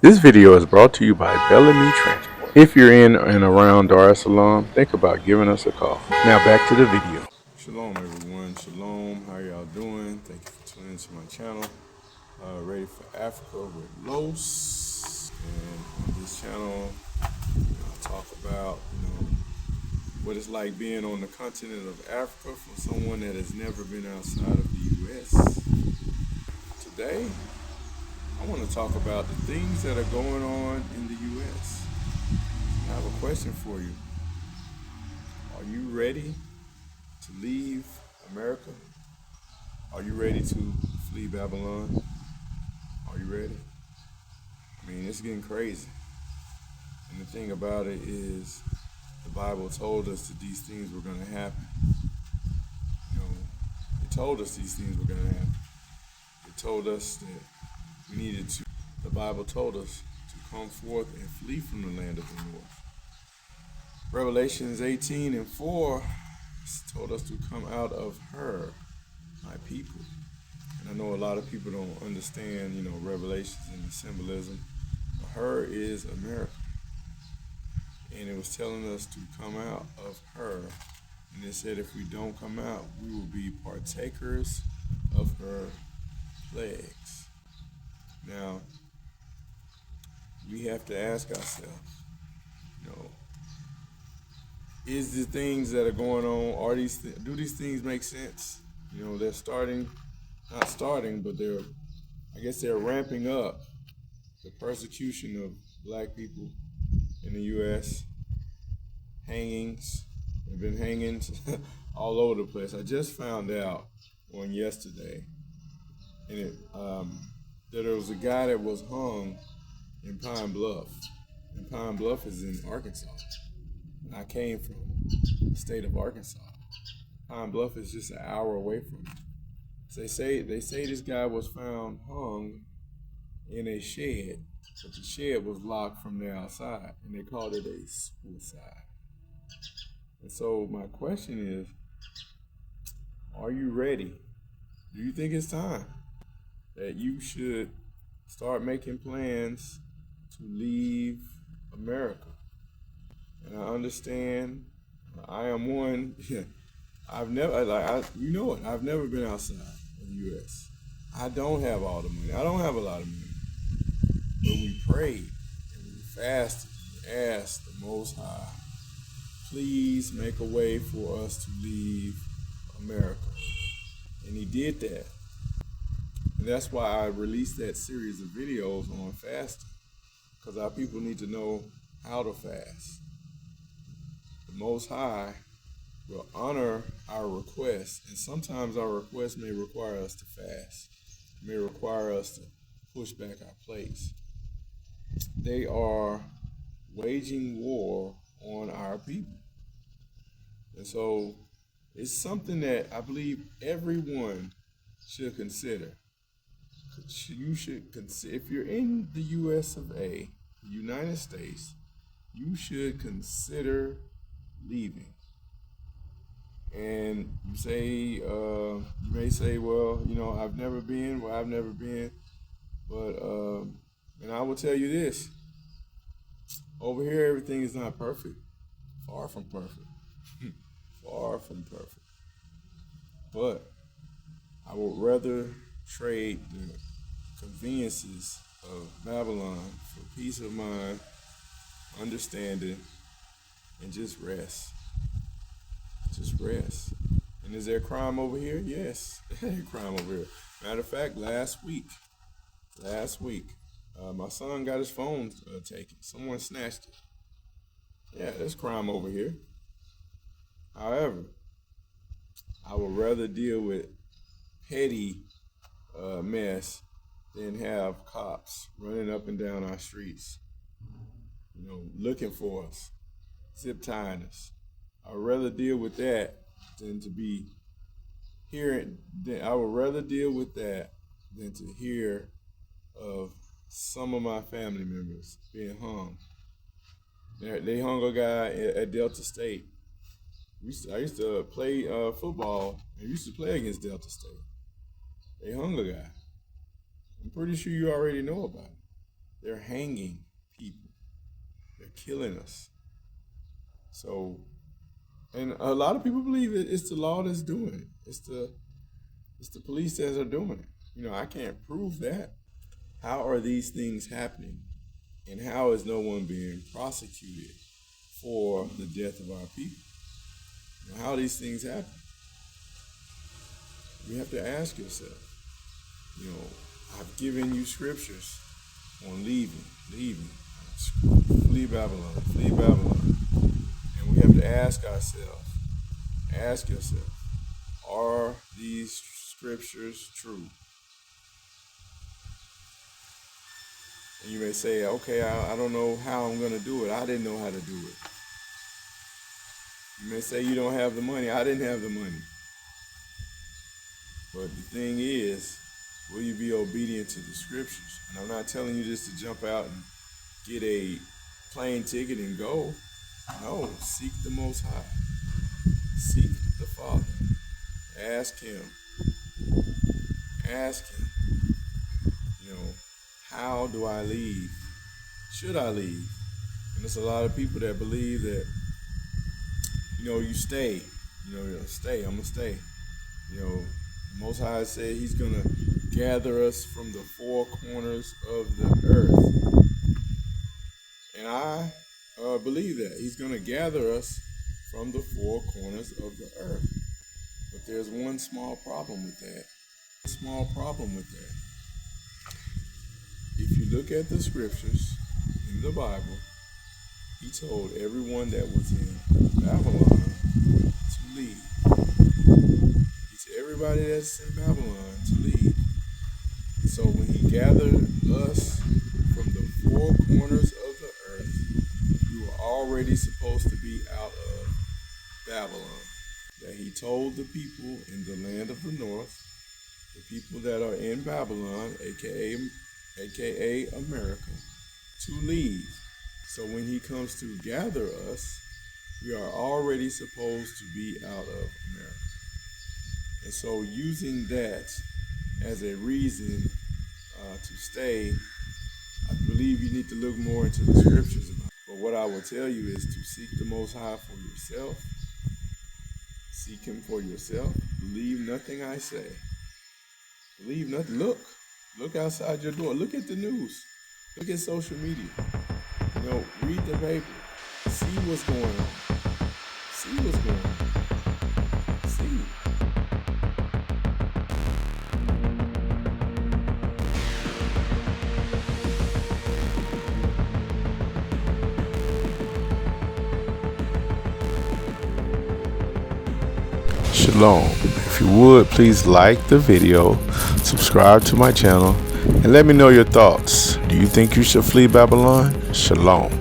This video is brought to you by Bellamy Transport. If you're in and around Dar es Salaam, think about giving us a call. Now back to the video. Shalom, everyone. Shalom. How y'all doing? Thank you for tuning into my channel. Ready for Africa with Los. And on this channel, I talk about what it's like being on the continent of Africa for someone that has never been outside of the U.S. Today, I want to talk about the things that are going on in the U.S. I have a question for you. Are you ready to leave America? Are you ready to flee Babylon? Are you ready? I mean, it's getting crazy. And the thing about it is, the Bible told us that these things were going to happen. It told us these things were going to happen. It told us that we needed to, the Bible told us to come forth and flee from the land of the north. Revelations 18:4 told us to come out of her, my people. And I know a lot of people don't understand, Revelations and the symbolism. Her is America. And it was telling us to come out of her. And it said if we don't come out, we will be partakers of her plagues. Now, we have to ask ourselves, is the things that are going on, do these things make sense? They're not starting, but they're ramping up the persecution of black people in the U.S. Hangings. They've been hangings all over the place. I just found out on yesterday that there was a guy that was hung in Pine Bluff. And Pine Bluff is in Arkansas. And I came from the state of Arkansas. Pine Bluff is just an hour away from me. So they say this guy was found hung in a shed, but the shed was locked from the outside, and they called it a suicide. And so my question is, are you ready? Do you think it's time that you should start making plans to leave America? And I understand, I am one. I've never, I've never been outside of the U.S. I don't have all the money. I don't have a lot of money. But we prayed and we fasted and asked the Most High, please make a way for us to leave America. And he did that. And that's why I released that series of videos on fasting, because our people need to know how to fast. The Most High will honor our requests, and sometimes our requests may require us to fast, may require us to push back our plates. They are waging war on our people. And so it's something that I believe everyone should consider. You should consider, if you're in the US of A, the United States, you should consider leaving. And you may say, well, I've never been. Well, I've never been. But, and I will tell you this. Over here, everything is not perfect. Far from perfect. Far from perfect. But I would rather trade the conveniences of Babylon for peace of mind, understanding, and just rest. Just rest. And is there crime over here? Yes, there's crime over here. Matter of fact, last week, my son got his phone taken. Someone snatched it. Yeah, there's crime over here. However, I would rather deal with petty mess than have cops running up and down our streets, looking for us, zip tying us. I would rather deal with that than to be hearing. I would rather deal with that than to hear of some of my family members being hung. They hung a guy at Delta State. I used to play football and used to play against Delta State. They hung a guy. I'm pretty sure you already know about it. They're hanging people. They're killing us. So, and a lot of people believe it's the law that's doing it. It's the police that are doing it. I can't prove that. How are these things happening? And how is no one being prosecuted for the death of our people? How are these things happening? You have to ask yourself. I've given you scriptures on leaving, flee Babylon. And we have to ask yourself, are these scriptures true? And you may say, okay, I don't know how I'm going to do it. I didn't know how to do it. You may say you don't have the money. I didn't have the money. But the thing is, will you be obedient to the scriptures? And I'm not telling you just to jump out and get a plane ticket and go. No, seek the Most High. Seek the Father. Ask Him. How do I leave? Should I leave? And there's a lot of people that believe that, you stay. Stay. I'm going to stay. The Most High said He's going to gather us from the four corners of the earth. And I believe that. He's going to gather us from the four corners of the earth. But there's one small problem with that. If you look at the scriptures in the Bible, He told everyone that was in Babylon to leave. He told everybody that's in Babylon to leave. So when He gathered us from the four corners of the earth, we were already supposed to be out of Babylon. That He told the people in the land of the north, the people that are in Babylon, aka America, to leave. So when He comes to gather us, we are already supposed to be out of America. And so using that as a reason to stay, I believe you need to look more into the scriptures about it. But what I will tell you is to seek the Most High for yourself. Seek Him for yourself. Believe nothing I say. Believe nothing. Look outside your door. Look at the news. Look at social media. Read the paper. See what's going on. See. Shalom. If you would, please like the video, subscribe to my channel, and let me know your thoughts. Do you think you should flee Babylon? Shalom.